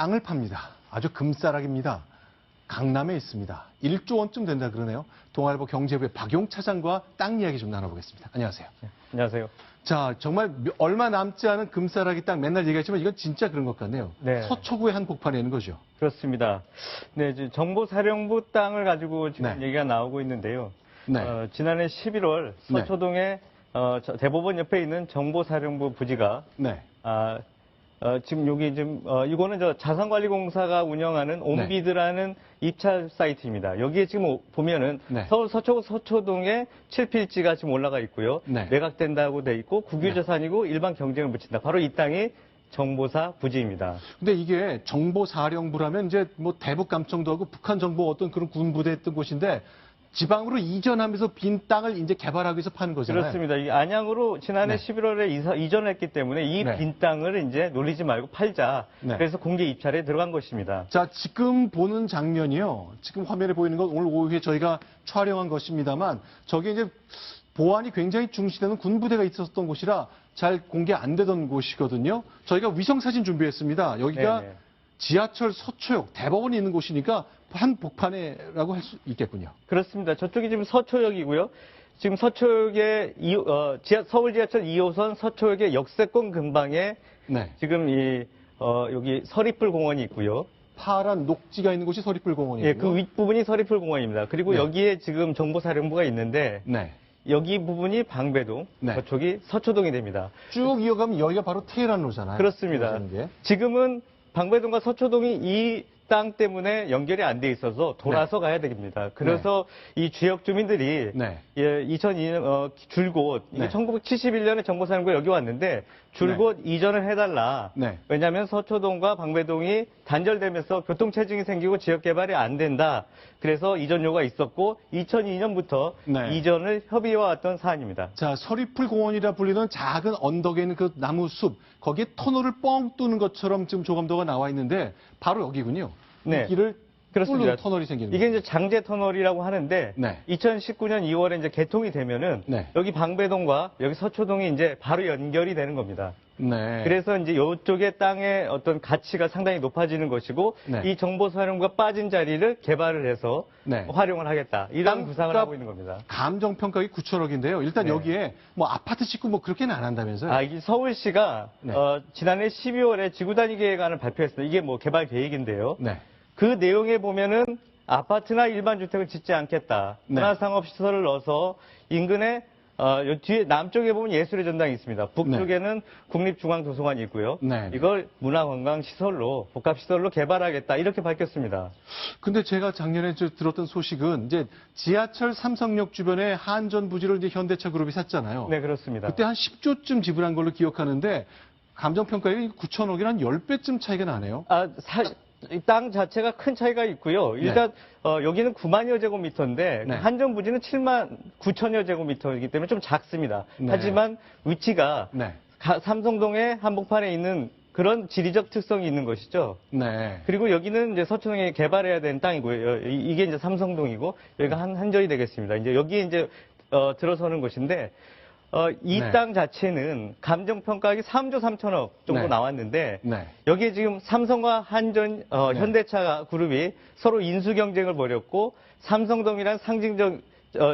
땅을 팝니다. 아주 금싸락입니다. 강남에 있습니다. 1조 원쯤 된다 그러네요. 동아일보 경제부의 박용 차장과 땅 이야기 좀 나눠보겠습니다. 안녕하세요. 네, 안녕하세요. 자, 정말 얼마 남지 않은 금싸라기 땅 맨날 얘기하지만 이건 진짜 그런 것 같네요. 네. 서초구의 한복판에 있는 거죠. 그렇습니다. 네, 정보사령부 땅을 가지고 지금 네. 얘기가 나오고 있는데요. 네. 지난해 11월 서초동에 대법원 옆에 있는 정보사령부 부지가 네. 지금 여기 지금 이거는 자산관리공사가 운영하는 온비드라는 입찰 사이트입니다. 여기에 지금 보면은 네. 서울 서초동에 7필지가 지금 올라가 있고요. 네. 매각된다고 돼 있고 국유자산이고 일반 경쟁을 붙인다. 바로 이 땅이 정보사 부지입니다. 근데 이게 정보사령부라면 이제 뭐 대북 감청도 하고 북한 정보 어떤 그런 군부대 했던 곳인데 지방으로 이전하면서 빈 땅을 이제 개발하기 위해서 파는 거잖아요. 그렇습니다. 이 안양으로 지난해 네. 11월에 이전했기 때문에 이 네. 빈 땅을 이제 놀리지 말고 팔자. 네. 그래서 공개 입찰에 들어간 것입니다. 자, 지금 보는 장면이요. 지금 화면에 보이는 건 오늘 오후에 저희가 촬영한 것입니다만 저게 이제 보안이 굉장히 중시되는 군부대가 있었던 곳이라 잘 공개 안 되던 곳이거든요. 저희가 위성사진 준비했습니다. 여기가 네네. 지하철 서초역 대법원이 있는 곳이니까 한복판에라고 할 수 있겠군요. 그렇습니다. 저쪽이 지금 서초역이고요. 지금 서초역의 서울 지하철 2호선 서초역의 역세권 근방에 네. 지금 여기 서리풀 공원이 있고요. 파란 녹지가 있는 곳이 서리풀 공원이고요. 예, 그 윗부분이 서리풀 공원입니다. 그리고 네. 여기에 지금 정보사령부가 있는데 네. 여기 부분이 방배동, 네. 저쪽이 서초동이 됩니다. 쭉 이어가면 여기가 바로 테헤란로잖아요. 그렇습니다. 게. 지금은 방배동과 서초동이 이 땅 때문에 연결이 안 돼 있어서 돌아서 가야 됩니다. 그래서 이 지역 주민들이 네. 2002년 줄곧 이게 네. 1971년에 정보사령부가 여기 왔는데 줄곧 이전을 해달라. 네. 왜냐하면 서초동과 방배동이 단절되면서 교통체증이 생기고 지역 개발이 안 된다. 그래서 이전 요구가 있었고 2002년부터 네. 이전을 협의해왔던 사안입니다. 자, 서리풀 공원이라 불리는 작은 언덕에 있는 그 나무 숲, 거기에 터널을 뻥 뚫는 것처럼 지금 조감도가 나와 있는데 바로 여기군요. 네. 이 길을 그렇습니다. 뚫는 터널이 생기는 이게 거죠. 이제 장제 터널이라고 하는데 네. 2019년 2월에 이제 개통이 되면은 네. 여기 방배동과 여기 서초동이 이제 바로 연결이 되는 겁니다. 네. 그래서 이제 이쪽의 땅의 어떤 가치가 상당히 높아지는 것이고 네. 이 정보사령부가 빠진 자리를 개발을 해서 네. 활용을 하겠다. 이런 땅 구상을 값 하고 있는 겁니다. 감정평가액이 9천억인데요. 일단 네. 여기에 뭐 아파트 짓고 뭐 그렇게는 안 한다면서요? 이게 서울시가 네. 지난해 12월에 지구단위 계획안을 발표했습니다. 이게 뭐 개발 계획인데요. 네. 그 내용에 보면은 아파트나 일반 주택을 짓지 않겠다. 네. 문화상업시설을 넣어서 인근에 요 뒤에 남쪽에 보면 예술의 전당이 있습니다. 북쪽에는 국립중앙도서관이 있고요. 네. 이걸 문화관광시설로 복합시설로 개발하겠다 이렇게 밝혔습니다. 근데 제가 작년에 들었던 소식은 이제 지하철 삼성역 주변에 한전 부지를 이제 현대차 그룹이 샀잖아요. 네, 그렇습니다. 그때 한 10조쯤 지불한 걸로 기억하는데 감정평가액이 9천억이랑 한 10배쯤 차이가 나네요. 이 땅 자체가 큰 차이가 있고요. 일단 여기는 9만여 제곱미터인데 네. 한전 부지는 7만 9천여 제곱미터이기 때문에 좀 작습니다. 네. 하지만 위치가 네. 삼성동의 한복판에 있는 그런 지리적 특성이 있는 것이죠. 네. 그리고 여기는 이제 서초동에 개발해야 되는 땅이고요. 이게 이제 삼성동이고 여기가 한전이 되겠습니다. 이제 여기에 이제 들어서는 것인데 이 네. 땅 자체는 감정평가액이 3조 3천억 정도 네. 나왔는데 네. 여기에 지금 삼성과 한전, 현대차 그룹이 서로 인수 경쟁을 벌였고 삼성동이란 상징적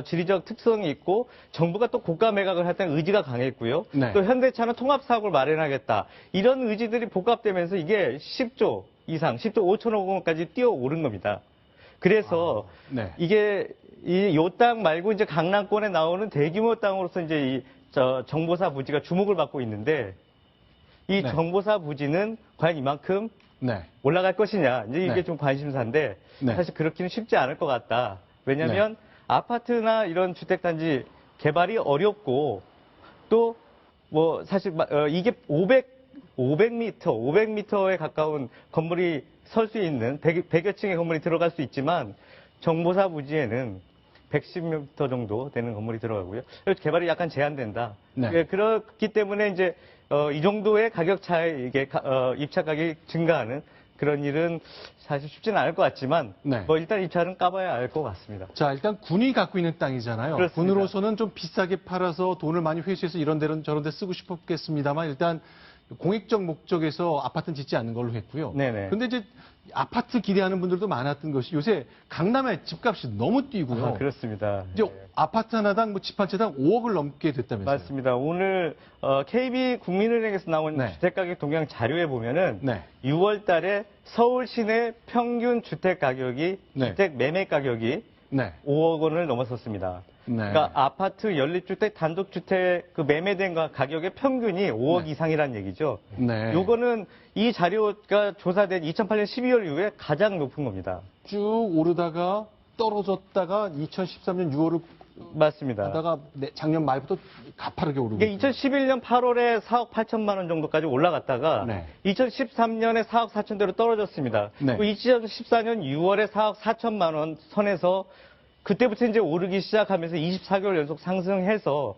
지리적 특성이 있고 정부가 또 고가 매각을 하겠다는 의지가 강했고요. 네. 또 현대차는 통합사업을 마련하겠다. 이런 의지들이 복합되면서 이게 10조 이상, 10조 5천억 원까지 뛰어오른 겁니다. 그래서 네. 이게 요 땅 말고 이제 강남권에 나오는 대규모 땅으로서 이제 정보사 부지가 주목을 받고 있는데 이 네. 정보사 부지는 과연 이만큼 네. 올라갈 것이냐 이제 이게 네. 좀 관심사인데 네. 사실 그렇게는 쉽지 않을 것 같다. 왜냐하면 아파트나 이런 주택단지 개발이 어렵고 또 뭐 사실 이게 500m에 가까운 건물이 설 수 있는 100여 층의 건물이 들어갈 수 있지만 정보사 부지에는 110m 정도 되는 건물이 들어가고요. 개발이 약간 제한된다. 네. 그렇기 때문에 이제 이 정도의 가격 차이, 이게 입찰 가격이 증가하는 그런 일은 사실 쉽지는 않을 것 같지만 네. 뭐 일단 입찰은 까봐야 알 것 같습니다. 자, 일단 군이 갖고 있는 땅이잖아요. 그렇습니다. 군으로서는 좀 비싸게 팔아서 돈을 많이 회수해서 이런 데는 저런 데 쓰고 싶었겠습니다만 일단 공익적 목적에서 아파트는 짓지 않는 걸로 했고요. 네네. 그런데 이제 아파트 기대하는 분들도 많았던 것이 요새 강남의 집값이 너무 뛰고요. 아, 그렇습니다. 이제 아파트 하나당 뭐 집 한 채당 5억을 넘게 됐다면서요. 맞습니다. 오늘 KB 국민은행에서 나온 네. 주택가격 동향 자료에 보면은 네. 6월 달에 서울 시내 평균 주택 가격이 네. 주택 매매 가격이 네. 5억 원을 넘어섰습니다. 네. 그러니까 아파트, 연립주택, 단독주택 그 매매된 가격의 평균이 5억 네. 이상이라는 얘기죠. 네. 요거는 이 자료가 조사된 2008년 12월 이후에 가장 높은 겁니다. 쭉 오르다가 떨어졌다가 2013년 6월을 맞습니다. 하다가 작년 말부터 가파르게 오르고 이게 2011년 8월에 4억 8천만 원 정도까지 올라갔다가 네. 2013년에 4억 4천대로 떨어졌습니다. 네. 그리고 2014년 6월에 4억 4천만 원 선에서 그때부터 이제 오르기 시작하면서 24개월 연속 상승해서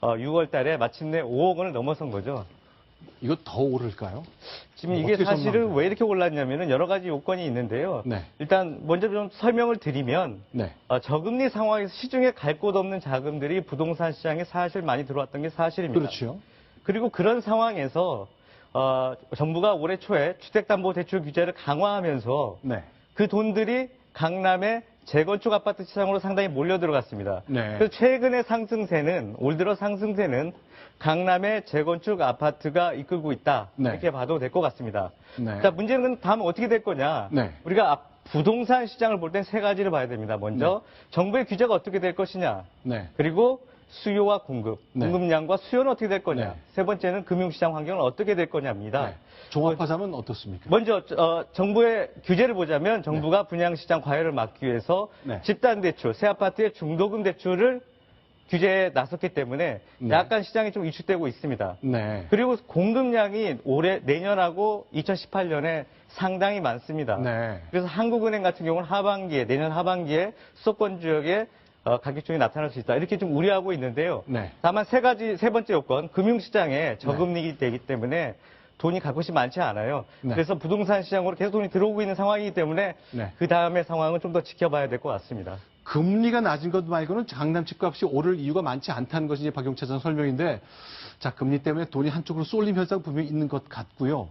6월 달에 마침내 5억 원을 넘어선 거죠. 이거 더 오를까요? 지금 이게 어떻게 사실은 전망돼요? 왜 이렇게 올랐냐면은 여러 가지 요건이 있는데요. 네. 일단 먼저 좀 설명을 드리면 네. 저금리 상황에서 시중에 갈 곳 없는 자금들이 부동산 시장에 사실 많이 들어왔던 게 사실입니다. 그렇죠. 그리고 그런 상황에서 정부가 올해 초에 주택담보대출 규제를 강화하면서 네. 그 돈들이 강남의 재건축 아파트 시장으로 상당히 몰려 들어갔습니다. 네. 그래서 최근의 상승세는 올 들어 상승세는 강남의 재건축 아파트가 이끌고 있다. 네. 이렇게 봐도 될 것 같습니다. 네. 자, 문제는 다음 어떻게 될 거냐? 네. 우리가 부동산 시장을 볼 땐 세 가지를 봐야 됩니다. 먼저 정부의 규제가 어떻게 될 것이냐? 네. 그리고 수요와 공급, 네. 공급량과 수요는 어떻게 될 거냐? 네. 세 번째는 금융시장 환경은 어떻게 될 거냐입니다. 네. 종합하자면 어떻습니까? 먼저 정부의 규제를 보자면 정부가 분양시장 과열을 막기 위해서 네. 집단대출, 새 아파트의 중도금 대출을 규제에 나섰기 때문에 네. 약간 시장이 좀 위축되고 있습니다. 네. 그리고 공급량이 내년하고 2018년에 상당히 많습니다. 네. 그래서 한국은행 같은 경우는 내년 하반기에 수도권 지역에 가격종이 나타날 수 있다. 이렇게 좀 우려하고 있는데요. 네. 다만 세 번째 요건, 금융시장에 저금리가 되기 때문에 돈이 갈 곳이 많지 않아요. 네. 그래서 부동산 시장으로 계속 돈이 들어오고 있는 상황이기 때문에 네. 그 다음의 상황은 좀 더 지켜봐야 될 것 같습니다. 금리가 낮은 것 말고는 강남 집값이 오를 이유가 많지 않다는 것이 이제 박용차 전 설명인데, 자, 금리 때문에 돈이 한쪽으로 쏠림 현상 분명히 있는 것 같고요.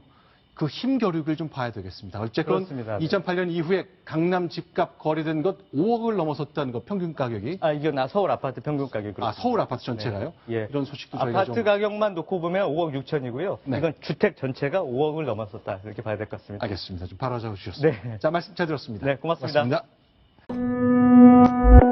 그 힘겨루기를 좀 봐야 되겠습니다. 어쨌건 그렇습니다. 네. 2008년 이후에 강남 집값 거래된 것 5억을 넘어섰다는 것, 평균 가격이. 이건 서울 아파트 평균 가격으로. 서울 아파트 전체가요? 네. 예. 이런 소식도 저희가 아파트 좀 가격만 놓고 보면 5억 6천이고요. 네. 이건 주택 전체가 5억을 넘었었다. 이렇게 봐야 될 것 같습니다. 알겠습니다. 좀 바로 잡아주셨습니다. 네. 자, 말씀 잘 들었습니다. 네, 고맙습니다. 고맙습니다.